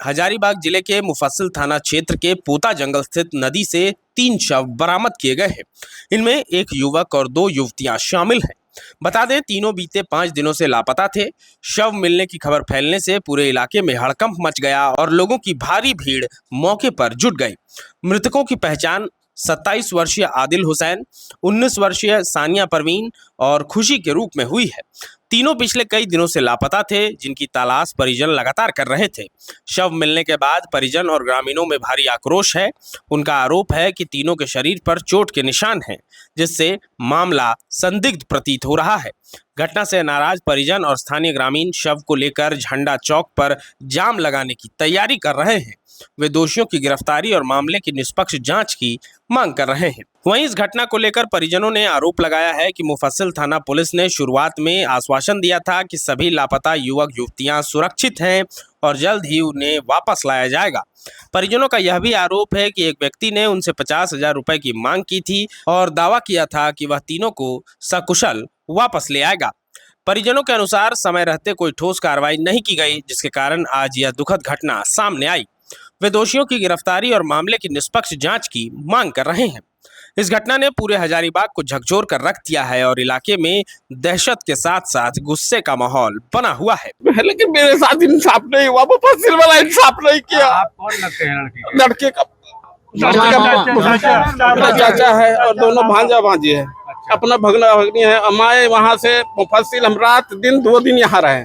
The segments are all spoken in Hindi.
हजारीबाग जिले के मुफस्सिल थाना क्षेत्र के पोता जंगल स्थित नदी से 3 शव बरामद किए गए हैं। इनमें एक युवक और 2 युवतियां शामिल हैं। बता दें, तीनों बीते 5 दिनों से लापता थे। शव मिलने की खबर फैलने से पूरे इलाके में हड़कंप मच गया और लोगों की भारी भीड़ मौके पर जुट गई। मृतकों की पहचान 27 वर्षीय आदिल हुसैन, 19 वर्षीय सानिया परवीन और खुशी के रूप में हुई है। तीनों पिछले कई दिनों से लापता थे, जिनकी तलाश परिजन लगातार कर रहे थे। शव मिलने के बाद परिजन और ग्रामीणों में भारी आक्रोश है। उनका आरोप है कि तीनों के शरीर पर चोट के निशान हैं, जिससे मामला संदिग्ध प्रतीत हो रहा है। घटना से नाराज परिजन और स्थानीय ग्रामीण शव को लेकर झंडा चौक पर जाम लगाने की तैयारी कर रहे हैं। वे दोषियों की गिरफ्तारी और मामले की निष्पक्ष जांच की मांग कर रहे हैं। वहीं इस घटना को लेकर परिजनों ने आरोप लगाया है कि मुफस्सिल थाना पुलिस ने शुरुआत में आश्वासन दिया था कि सभी लापता युवक युवतियां सुरक्षित हैं और जल्द ही उन्हें वापस लाया जाएगा। परिजनों का यह भी आरोप है कि एक व्यक्ति ने उनसे 50,000 रुपए की मांग की थी और दावा किया था कि वह तीनों को सकुशल वापस ले आएगा। परिजनों के अनुसार समय रहते कोई ठोस कार्रवाई नहीं की गई, जिसके कारण आज यह दुखद घटना सामने आई। वे दोषियों की गिरफ्तारी और मामले की निष्पक्ष जांच की मांग कर रहे हैं। इस घटना ने पूरे हजारीबाग को झकझोर कर रख दिया है और इलाके में दहशत के साथ साथ गुस्से का माहौल बना हुआ है। लेकिन मेरे साथ इंसाफ नहीं हुआ, मुफस्सिल वाला इंसाफ नहीं किया। आप कौन लगते हैं लड़के का मेरा चाचा है और दोनों भांजा भांजी है। अपना भगना भगनी है। हमारे वहाँ से मुफस्सिल हम रात दिन 2 दिन यहाँ रहे।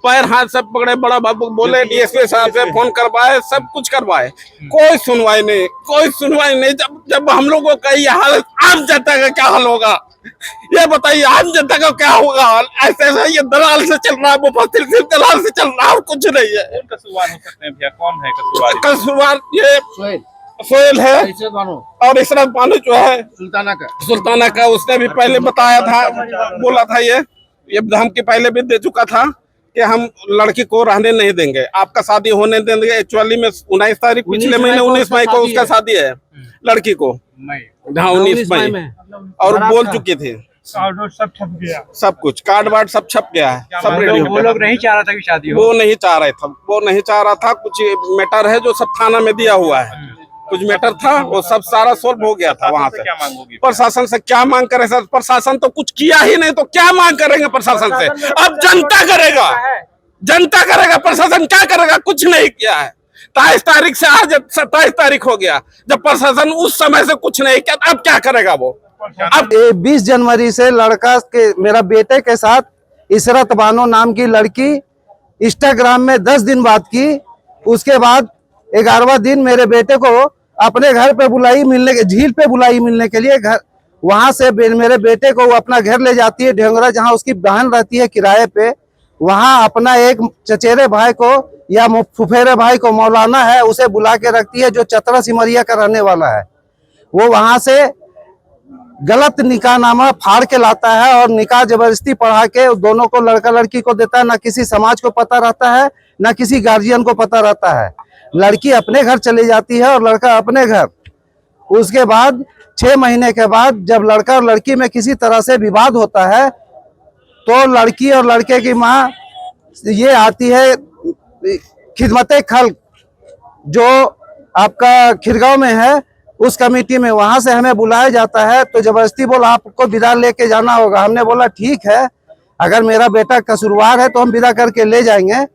पैर हाथ सब पकड़े, बड़ा बाबू बोले डीएसपी साहब से फोन करवाए, सब कुछ करवाए, कोई सुनवाई नहीं, कोई सुनवाई नहीं। जब हम लोगों का ये हाल, आम जनता का क्या हाल होगा ये बताइए। आम जनता का क्या होगा हाल? ऐसे ये दलाल से चल रहा है, मुफस्सिल सिर्फ दलाल से चल रहा है और कुछ नहीं है। कौन कसूरवार हो सकते हैं भैया? कौन है कसूरवार? कसूरवार ये सोहेल है और इशरत बानो जो है सुल्ताना का उसने भी पहले बताया था, बोला था ये धमकी पहले भी दे चुका था कि हम लड़की को रहने नहीं देंगे, आपका शादी होने देंगे। एक्चुअली में 19 तारीख पिछले महीने 19 मई को उसका शादी है लड़की को। हाँ 19 मई और बोल चुकी थी। सब छप गया, सब कुछ कार्ड वार्ड सब छप गया है। सब रेडी। वो लोग नहीं चाह रहा था कि शादी हो। वो नहीं चाह रहे थे, वो नहीं चाह रहा था। कुछ मैटर है जो सब थाना में दिया हुआ है, कुछ मैटर था, वो सब सारा सोल्व हो गया था। वहाँ से क्या मांगोगी? प्रशासन से क्या मांग करे सर? प्रशासन तो कुछ किया ही नहीं, तो क्या मांग करेंगे प्रशासन से? अब जनता करेगा, जनता करेगा। प्रशासन क्या करेगा? कुछ नहीं किया है। 23 तारीख से आज 27 तारीख हो गया। जब प्रशासन उस समय से कुछ नहीं किया, अब क्या करेगा वो? अब 20 जनवरी से लड़का के मेरा बेटे के साथ इशरत बानो नाम की लड़की इंस्टाग्राम में 10 दिन बात की। उसके बाद 11वां दिन मेरे बेटे को अपने घर पे बुलाई मिलने के, झील पे बुलाई मिलने के लिए। घर वहां से मेरे बेटे को वो अपना घर ले जाती है ढेंगरा, जहां उसकी बहन रहती है किराए पे। वहां अपना एक चचेरे भाई को या फुफेरे भाई को, मौलाना है, उसे बुला के रखती है, जो चतरा सिमरिया का रहने वाला है। वो वहां से गलत निकाहनामा फाड़ के लाता है और निकाह जबरदस्ती पढ़ा के दोनों को, लड़का लड़की को देता है। ना किसी समाज को पता रहता है, ना किसी गार्जियन को पता रहता है। लड़की अपने घर चली जाती है और लड़का अपने घर। उसके बाद 6 महीने के बाद जब लड़का और लड़की में किसी तरह से विवाद होता है, तो लड़की और लड़के की माँ ये आती है खिदमत खल्क, जो आपका खिरगांव में है, उस कमेटी में। वहां से हमें बुलाया जाता है, तो जबरदस्ती बोला आपको विदा लेके जाना होगा। हमने बोला ठीक है, अगर मेरा बेटा कसूरवार है तो हम विदा करके ले जाएंगे।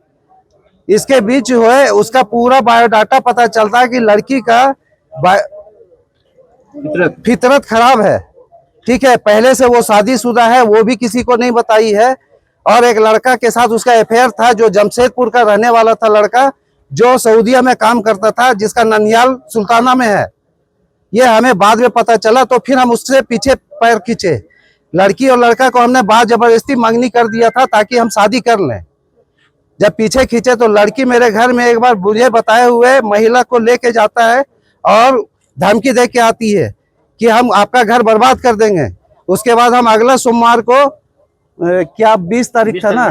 इसके बीच हुए उसका पूरा बायोडाटा पता चलता है कि लड़की का फितरत खराब है। ठीक है, पहले से वो शादीशुदा है, वो भी किसी को नहीं बताई है। और एक लड़का के साथ उसका अफेयर था, जो जमशेदपुर का रहने वाला था लड़का, जो सऊदीया में काम करता था, जिसका ननिहाल सुल्ताना में है। ये हमें बाद में पता चला, तो फिर हम उससे पीछे पैर खींचे। लड़की और लड़का को हमने बात जबरदस्ती मंगनी कर दिया था ताकि हम शादी कर लें। जब पीछे खींचे तो लड़की मेरे घर में एक बार मुझे बताए हुए महिला को लेके जाता है और धमकी दे के आती है कि हम आपका घर बर्बाद कर देंगे। उसके बाद हम अगला सोमवार को क्या 20 तारीख था ना,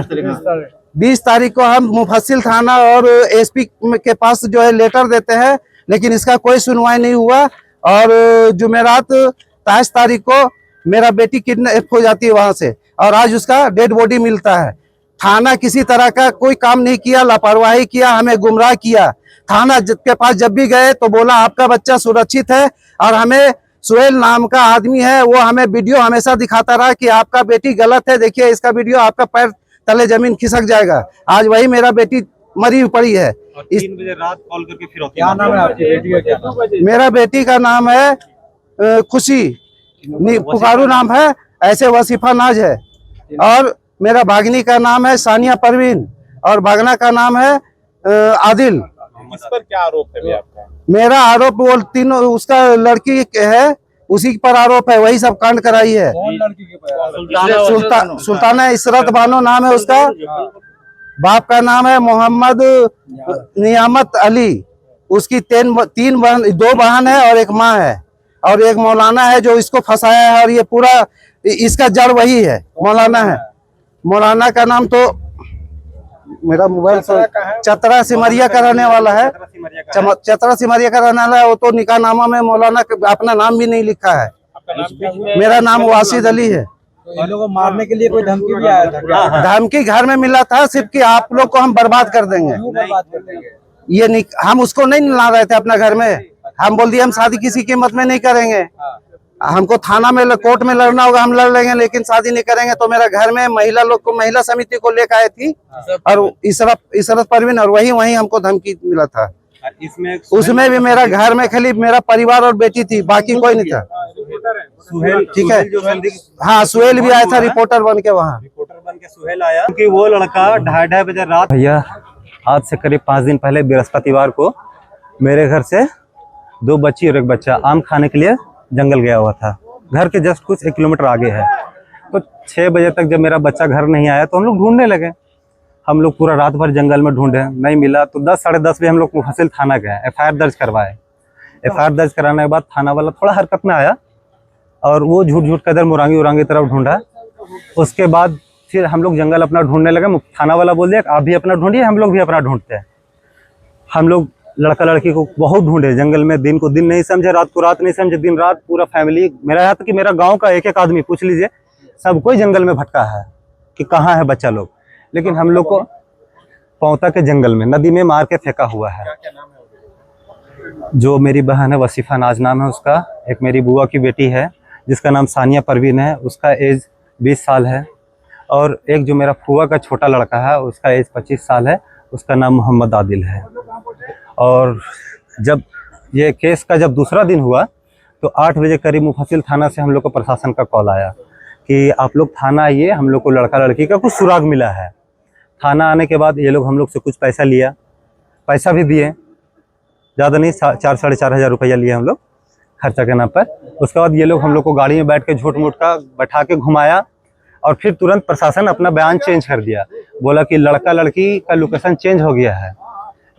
20 तारीख को हम मुफस्सिल थाना और एसपी के पास जो है लेटर देते हैं, लेकिन इसका कोई सुनवाई नहीं हुआ। और जुमेरात 23 तारीख को मेरा बेटी किडनैप हो जाती है वहां से, और आज उसका डेड बॉडी मिलता है। थाना किसी तरह का कोई काम नहीं किया, लापरवाही किया, हमें गुमराह किया। थाना के पास जब भी गए तो बोला आपका बच्चा सुरक्षित है, और हमें सुहेल नाम का आदमी है वो हमें वीडियो हमेशा दिखाता रहा कि आपका बेटी गलत है, देखिए इसका वीडियो, आपका पैर तले जमीन खिसक जाएगा। आज वही मेरा बेटी मरी पड़ी है। और 3 बजे रात कॉल करके फिर क्या नाम है आपकी बेटी का? क्या नाम है? मेरा बेटी का नाम है खुशी, पुकारू नाम है, ऐसे वसीफा नाज है। और मेरा भागनी का नाम है सानिया परवीन, और भागना का नाम है आदिल। किस पर क्या आरोप है भैया आपका? मेरा आरोप वो तीनों उसका लड़की है, उसी पर आरोप है, वही सब कांड कराई है। कौन लड़की के पास? सुल्ताना इशरत बानो नाम है उसका, बाप का नाम है मोहम्मद नियामत अली। उसकी 2 बहन है और एक माँ है, और एक मौलाना है जो इसको फंसाया है, और ये पूरा इसका जड़ वही है, मौलाना है। मौलाना का नाम तो मेरा मोबाइल चतरा सिमरिया का रहने वाला है, चतरा सिमरिया का रहने वाला है। वो तो निकाहनामा में मौलाना अपना नाम भी नहीं लिखा है। मेरा नाम वासिद अली है। तो इन लोगों को मारने के लिए कोई धमकी भी आया था क्या? धमकी घर में मिला था सिर्फ कि आप लोग को हम बर्बाद कर देंगे। क्यों बर्बाद कर देंगे? ये हम उसको नहीं ला रहे थे अपना घर में। हम बोल दिए हम शादी किसी कीमत में नहीं करेंगे, हमको थाना में कोर्ट में लड़ना होगा हम लड़ लेंगे, लेकिन शादी नहीं करेंगे। तो मेरा घर में महिला लोग को, महिला समिति को लेकर आई थी, और इशरत परवीन, और वही हमको धमकी मिला था। उसमें भी मेरा घर में खाली मेरा परिवार और बेटी थी, बाकी कोई नहीं था। ठीक है, हाँ सुहेल भी आया था रिपोर्टर बन के, वहाँ रिपोर्टर बन के सुहेल आया, क्योंकि वो लड़का 2:30 बजे रात, भैया आज से करीब 5 दिन पहले बृहस्पतिवार को मेरे घर से 2 बच्ची और 1 बच्चा आम खाने के लिए जंगल गया हुआ था। घर के जस्ट कुछ 1 किलोमीटर आगे है। तो 6 बजे तक जब मेरा बच्चा घर नहीं आया तो हम लोग ढूंढने लगे। हम लोग पूरा रात भर जंगल में ढूंढे, नहीं मिला। तो 10 साढ़े 10 बजे हम लोग मुफस्सिल थाना गए, FIR दर्ज करवाए। FIR दर्ज कराने के बाद थाना वाला थोड़ा हरकत में आया, और वो झूठ कर इधर मुरांगी तरफ ढूंढा। उसके बाद फिर हम लोग जंगल अपना ढूंढने लगे। थाना वाला बोल दिया आप भी अपना ढूंढिए, हम लोग भी अपना ढूंढते हैं। हम लोग लड़का लड़की को बहुत ढूंढे जंगल में, दिन को दिन नहीं समझे, रात को रात नहीं समझे, दिन रात पूरा फैमिली, मेरा यहाँ तक कि मेरा गांव का एक आदमी पूछ लीजिए, सब कोई जंगल में भटका है कि कहाँ है बच्चा लोग। लेकिन हम लोग को पौता के जंगल में नदी में मार के फेंका हुआ है। जो मेरी बहन है वसीफा नाज नाम है उसका, एक मेरी बुआ की बेटी है जिसका नाम सानिया परवीन है, उसका एज 20 साल है, और एक जो मेरा फुआ का छोटा लड़का है उसका एज 25 साल है, उसका नाम मोहम्मद आदिल है। और जब ये केस का जब दूसरा दिन हुआ तो 8 बजे करीब मुफस्सिल थाना से हम लोग को प्रशासन का कॉल आया कि आप लोग थाना आइए, हम लोग को लड़का लड़की का कुछ सुराग मिला है। थाना आने के बाद ये लोग हम लोग से कुछ पैसा लिया, पैसा भी दिए, ज़्यादा नहीं, 4 साढ़े 4 हज़ार रुपया लिए हम लोग खर्चा के नाम पर। उसके बाद ये लोग हम लोग को गाड़ी में बैठ के झूठ मूठ का बैठा के घुमाया, और फिर तुरंत प्रशासन अपना बयान चेंज कर दिया, बोला कि लड़का लड़की का लोकेशन चेंज हो गया है।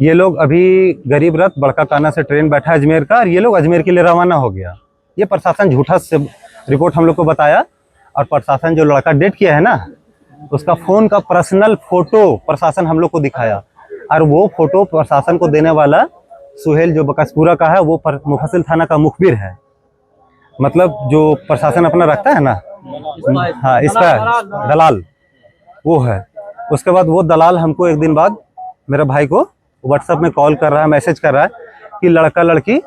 ये लोग अभी गरीब रथ बड़का काना से ट्रेन बैठा है अजमेर का, और ये लोग अजमेर के लिए रवाना हो गया। ये प्रशासन झूठा से रिपोर्ट हम लोग को बताया, और प्रशासन जो लड़का डेट किया है ना उसका फ़ोन का पर्सनल फ़ोटो प्रशासन हम लोग को दिखाया, और वो फ़ोटो प्रशासन को देने वाला सुहेल जो बकसपुरा का है, वो मुफस्सिल थाना का मुखबिर है। मतलब जो प्रशासन अपना रखता है ना, हाँ इसका दलाल वो है। उसके बाद वो दलाल हमको एक दिन बाद मेरे भाई को व्हाट्सएप में कॉल कर रहा है, मैसेज कर रहा है कि लड़का लड़की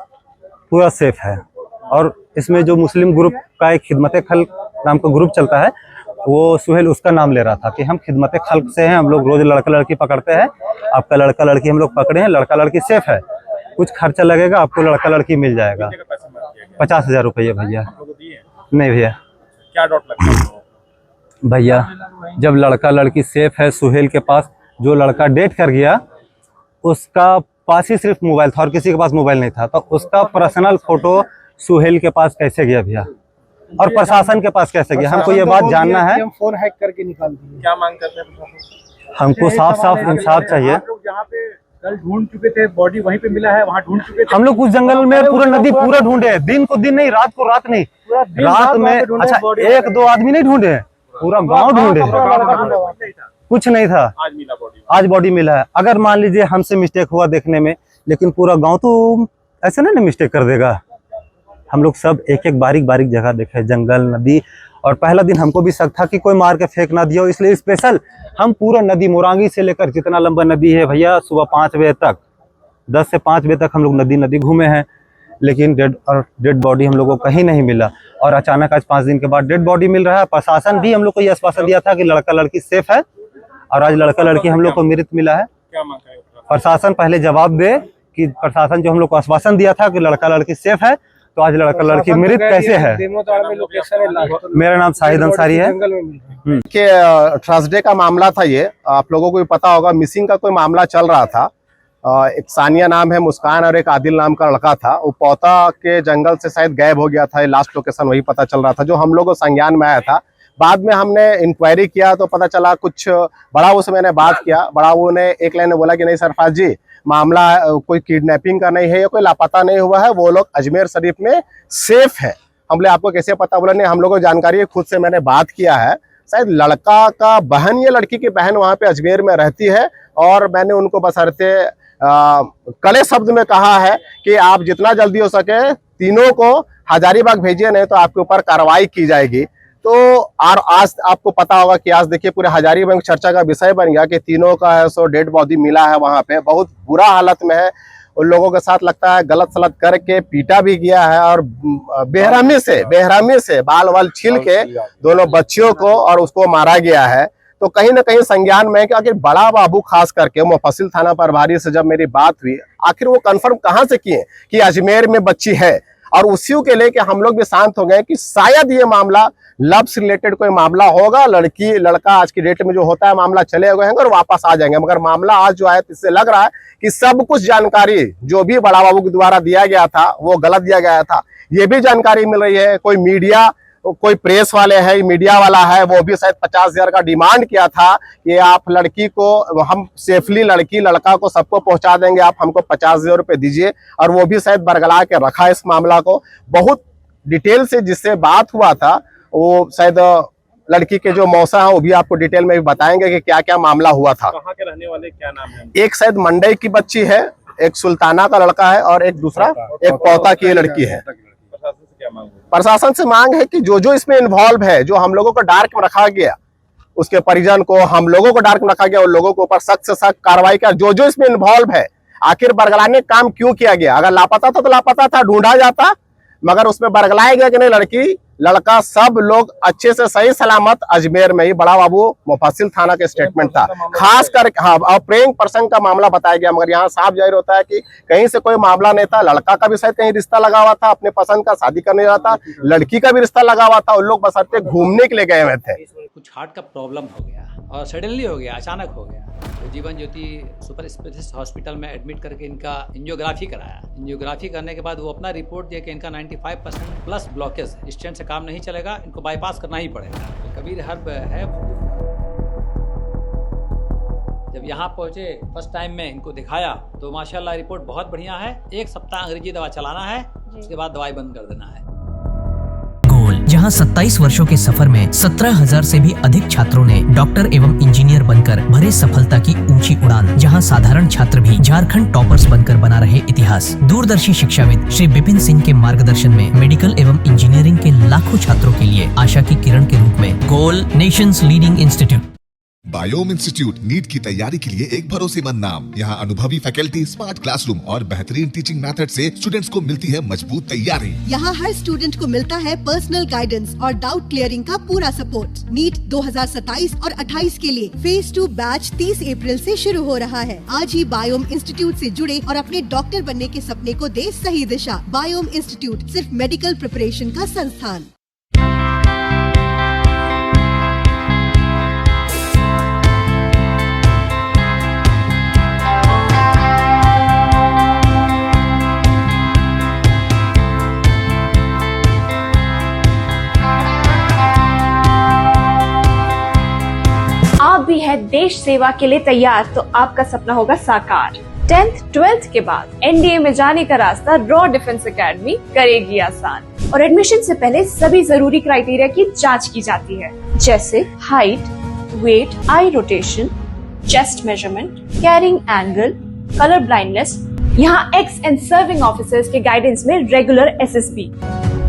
पूरा सेफ है। और इसमें जो मुस्लिम ग्रुप का एक खिदमत खल्क नाम का ग्रुप चलता है, वो सुहेल उसका नाम ले रहा था कि हम खिदमत खल्क से हैं, हम लोग रोज लड़का लड़की पकड़ते हैं, आपका लड़का लड़की हम लोग पकड़े हैं, लड़का लड़की सेफ है, कुछ खर्चा लगेगा आपको लड़का लड़की मिल जाएगा। 50,000 रुपये भैया। नहीं भैया, क्या डाउट लगता है भैया जब लड़का लड़की सेफ है सुहेल के पास, जो लड़का डेट कर गया उसका पास ही सिर्फ मोबाइल था और किसी के पास मोबाइल नहीं था, तो उसका पर्सनल फोटो सुहेल के पास कैसे गया भैया, और प्रशासन के पास कैसे गया, हमको ये बात जानना है। फोन हैक करके निकाल दिए। क्या मांग करते हैं? हमको साफ साफ इंसाफ चाहिए। जहाँ पे कल ढूंढ चुके थे, बॉडी वहीं पे मिला है, वहाँ ढूंढ चुके थे। हम लोग उस जंगल में पूरा नदी पूरा ढूंढे, दिन को दिन नहीं, रात को रात नहीं, रात में अच्छा 1-2 आदमी नहीं ढूंढे, पूरा गांव ढूंढे, कुछ नहीं था। आज मिला बॉडी, आज बॉडी मिला है। अगर मान लीजिए हमसे मिस्टेक हुआ देखने में, लेकिन पूरा गांव तो ऐसे नहीं ना मिस्टेक कर देगा। हम लोग सब एक एक बारीक बारीक जगह देखे, जंगल, नदी, और पहला दिन हमको भी शक था कि कोई मार के फेंक ना दिया, इसलिए स्पेशल हम पूरा नदी मोरांगी से लेकर जितना लंबा नदी है भैया, सुबह 5 बजे तक, 10 से 5 बजे तक हम लोग नदी घूमे हैं, लेकिन डेड बॉडी हम लोग को कहीं नहीं मिला। और अचानक आज 5 दिन के बाद डेड बॉडी मिल रहा है। प्रशासन भी हम लोग को ये आश्वासन दिया था कि लड़का लड़की सेफ है, और आज लड़का लड़की हम लोग को मृत मिला है। प्रशासन पहले जवाब दे कि प्रशासन जो हम लोग को आश्वासन दिया था कि लड़का लड़की सेफ है, तो आज लड़का लड़की मृत कैसे है। मेरा नाम शाहिद अंसारी है। कि थर्सडे का मामला था ये, आप लोगों को भी पता होगा, मिसिंग का कोई मामला चल रहा था। एक सानिया नाम है, मुस्कान, और एक आदिल नाम का लड़का था। वो पौता के जंगल से शायद गायब हो गया था, लास्ट लोकेशन वही पता चल रहा था जो हम लोगों को संज्ञान में आया था। बाद में हमने इंक्वायरी किया तो पता चला कुछ बड़ा वो से मैंने बात किया। बड़ा वो ने एक लाइन में बोला कि नहीं सरफराज जी, मामला कोई किडनैपिंग का नहीं है या कोई लापता नहीं हुआ है, वो लोग अजमेर शरीफ में सेफ है। हम बोले आपको कैसे पता? बोला नहीं, हम लोगों को जानकारी है, खुद से मैंने बात किया है। शायद लड़का का बहन या लड़की की बहन वहाँ पे अजमेर में रहती है, और मैंने उनको बशर्ते कड़े शब्द में कहा है कि आप जितना जल्दी हो सके तीनों को हजारीबाग भेजिए, नहीं तो आपके ऊपर कार्रवाई की जाएगी। तो और आज आपको पता होगा कि आज देखिए पूरे हजारीबाग चर्चा का विषय बन गया कि तीनों का है सो डेड बॉडी मिला है वहाँ पे, बहुत बुरा हालत में है। उन लोगों के साथ लगता है गलत सलत करके पीटा भी गया है, और बेरहमी से बाल वाल छील के दोनों बच्चियों को और उसको मारा गया है। तो कहीं ना कहीं संज्ञान में है कि आखिर बड़ा बाबू खास करके मुफस्सिल थाना प्रभारी से जब मेरी बात हुई, आखिर वो कंफर्म कहाँ से किए कि अजमेर में बच्ची है, और उसी के लेके हम लोग भी शांत हो गए कि शायद ये मामला लव से रिलेटेड कोई मामला होगा। लड़की लड़का आज की डेट में जो होता है मामला चले गए हैं और वापस आ जाएंगे, मगर मामला आज जो है इससे लग रहा है कि सब कुछ जानकारी जो भी बड़ा बाबू के द्वारा दिया गया था वो गलत दिया गया था। ये भी जानकारी मिल रही है, कोई मीडिया, कोई प्रेस वाले है, मीडिया वाला है, वो भी शायद 50,000 का डिमांड किया था कि आप लड़की को, हम सेफली लड़की लड़का को सबको पहुंचा देंगे, आप हमको 50,000 रुपये दीजिए। और वो भी शायद बरगला के रखा इस मामला को। बहुत डिटेल से जिससे बात हुआ था वो शायद लड़की के जो मौसा है वो भी आपको डिटेल में भी बताएंगे कि क्या क्या मामला हुआ था। कहाँ के रहने वाले, क्या नाम है? एक शायद मंडई की बच्ची है, एक सुल्ताना का लड़का है, और एक दूसरा एक पौता की लड़की है। प्रशासन से मांग है कि जो इसमें इन्वॉल्व है, जो हम लोगों को डार्क में रखा गया, उसके परिजन को, हम लोगों को डार्क में रखा गया, उन लोगों के ऊपर सख्त से सख्त कार्रवाई कर। जो इसमें इन्वॉल्व है, आखिर बरगलाने काम क्यों किया गया? अगर लापता था तो लापता था, ढूंढा जाता, मगर उसमें बरगलाया गया कि नहीं लड़की लड़का, सब लोग अच्छे से सही सलामत अजमेर में ही। बड़ा बाबू मुफस्सिल थाना के स्टेटमेंट था, खास कर हाँ, और प्रेम प्रसंग का मामला बताया गया, मगर यहाँ साफ जाहिर होता है कि कहीं से कोई मामला नहीं था। लड़का का भी शायद कहीं रिश्ता लगा हुआ था, अपने पसंद का शादी करने जा रहा था, लड़की का भी रिश्ता लगा हुआ था, उन लोग बशर्ते घूमने के लिए गए हुए थे। कुछ हार्ट का प्रॉब्लम हो गया और सडनली हो गया, अचानक हो गया। तो Jeevan Jyoti super specialist hospital में एडमिट करके इनका एंजियोग्राफी कराया। एंजियोग्राफी करने के बाद वो अपना रिपोर्ट दिया कि इनका 95% प्लस ब्लॉकेज है, स्टेंट से काम नहीं चलेगा, इनको बाईपास करना ही पड़ेगा। तो कबीर हर्ब है, जब यहाँ पहुँचे फर्स्ट टाइम में इनको दिखाया तो माशाल्लाह रिपोर्ट बहुत बढ़िया है। 1 सप्ताह अंग्रेजी दवा चलाना है, उसके बाद दवाई बंद कर देना है। जहां 27 वर्षों के सफर में 17,000 से भी अधिक छात्रों ने डॉक्टर एवं इंजीनियर बनकर भरे सफलता की ऊंची उड़ान, जहां साधारण छात्र भी झारखंड टॉपर्स बनकर बना रहे इतिहास। दूरदर्शी शिक्षाविद श्री विपिन सिंह के मार्गदर्शन में मेडिकल एवं इंजीनियरिंग के लाखों छात्रों के लिए आशा की किरण के रूप में गोल, nation's leading institute. Biome institute NEET की तैयारी के लिए एक भरोसेमंद नाम। यहाँ अनुभवी फैकल्टी, स्मार्ट क्लासरूम और बेहतरीन टीचिंग मेथड से स्टूडेंट्स को मिलती है मजबूत तैयारी। यहाँ हर स्टूडेंट को मिलता है पर्सनल गाइडेंस और डाउट क्लियरिंग का पूरा सपोर्ट। नीट 2027 और 28 के लिए फेज 2 बैच 30 अप्रैल से शुरू हो रहा है। आज ही बायोम इंस्टीट्यूट से जुड़े और अपने डॉक्टर बनने के सपने को दे सही दिशा। बायोम इंस्टीट्यूट सिर्फ मेडिकल प्रिपरेशन का संस्थान। आप भी है देश सेवा के लिए तैयार तो आपका सपना होगा साकार। 10th 12th के बाद एनडीए में जाने का रास्ता रॉ डिफेंस एकेडमी करेगी आसान। और एडमिशन से पहले सभी जरूरी क्राइटेरिया की जांच की जाती है, जैसे height, weight, eye rotation, chest measurement, carrying angle, colour blindness. यहाँ एक्स एंड सर्विंग ऑफिसर्स के गाइडेंस में रेगुलर SSB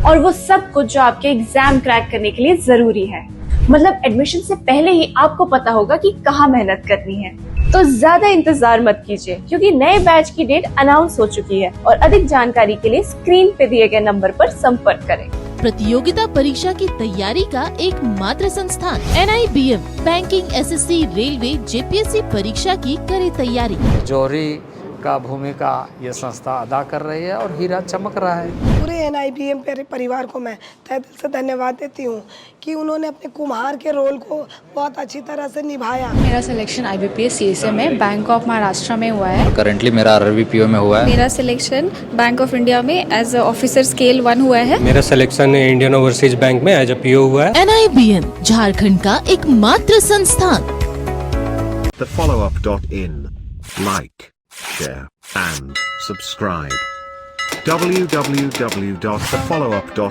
और वो सब कुछ जो आपके एग्जाम क्रैक करने के लिए जरूरी है। मतलब एडमिशन से पहले ही आपको पता होगा कि कहाँ मेहनत करनी है। तो ज्यादा इंतजार मत कीजिए, क्योंकि नए बैच की डेट अनाउंस हो चुकी है और अधिक जानकारी के लिए स्क्रीन पे दिए गए नंबर पर संपर्क करें। प्रतियोगिता परीक्षा की तैयारी का एकमात्र संस्थान NIBM banking, SSC, railway, JPSC परीक्षा की करे तैयारी। जौहरी का भूमिका ये संस्था अदा कर रही है और हीरा चमक रहा है। पूरे NIBM परिवार को मैं तहे दिल से धन्यवाद देती हूँ कि उन्होंने अपने कुम्हार के रोल को बहुत अच्छी तरह से निभाया। मेरा सिलेक्शन IBPS CSA में बैंक ऑफ महाराष्ट्र में हुआ है। करंटली मेरा RRBPO में हुआ है। मेरा सिलेक्शन बैंक ऑफ इंडिया में एज ऑफिसर स्केल 1 हुआ है। मेरा सिलेक्शन इंडियन ओवरसीज बैंक में एज PO हुआ है। NIBM झारखंड का एकमात्र संस्थान। thefollowup.in. Like, share and subscribe. www.thefollowup.in